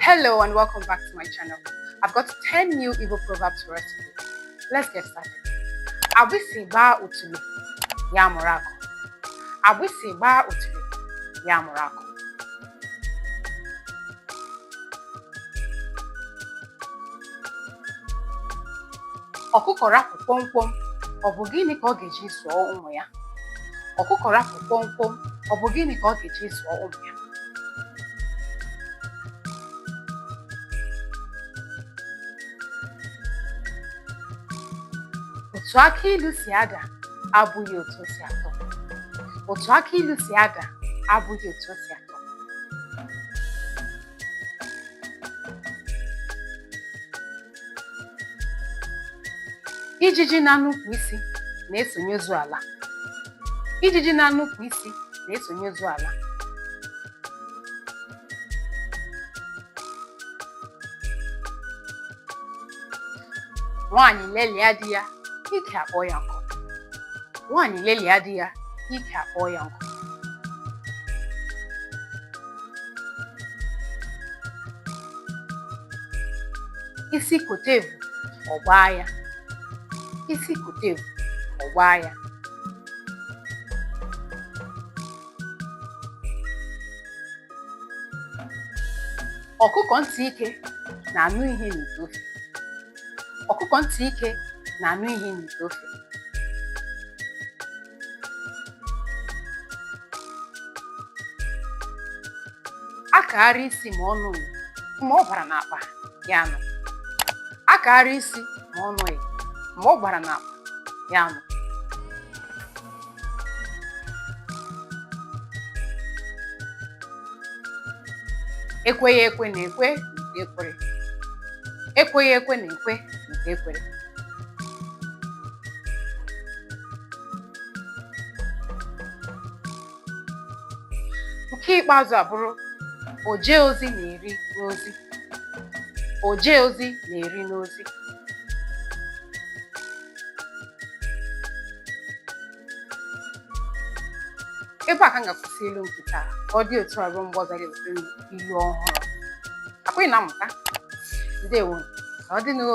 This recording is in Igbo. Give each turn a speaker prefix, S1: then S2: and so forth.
S1: Hello and welcome back to my channel. I've got 10 new Igbo proverbs for us today. Let's get started. Abisi ba utulu ya murako. Abisi ba utulu ya murako. Ọkụkọ rapụ kpọmkwọm, ọ bụ gịnị ka ọ ga-eji zụọ ụmụ ya? Ọkụkọ rapụ kpọmkwọm, ọ bụ gịnị ka ọ ga-eji zụọ ụmụ ya? Otu aka ilu si ada abụghị otu o si atọ. Otu aka ilu si ada abụghị otu o si atọ. Ijiji na-anụpụ isi na-esonye ozu ala. Ijiji na-anụpụ isi na-esonye ozu ala. Nwaanyị lelia di ya, ike akpọ ya nkụ. Nwaanyị lelia di ya, ike akpọ ya nkụ. Isi kotevu ọgbaa ya. Isi kotevu ọgbaa ya. Ọkụkọ ntị ike na-anụ ihe n'ite ofe. Ọkụkọ ntị ike na-anụ ihe n'ite ofe. Akagharị isi ma ọ nụghị, ma ọ bara n'akpa ya nụ. Akagharị isi ma ọ nụghị, ma ọ bara n'akpa ya nụ. Ekweghị ekwe na-ekwe nke ekwere. Ekweghị ekwe na-ekwe nke ekwere. Nke ikpeazụ abụrụ oje ozi na-eri n'ozi. Oje ozi na-eri n'ozi. Ebe a ka m ga-akwụsị ilu nke taa ka ọ dị otu a ruo mgbe ọzọ ga-ewetara ilu ọhụrụ. Akwa ị na-amụta? Ndewo, ka ọ dị n'o.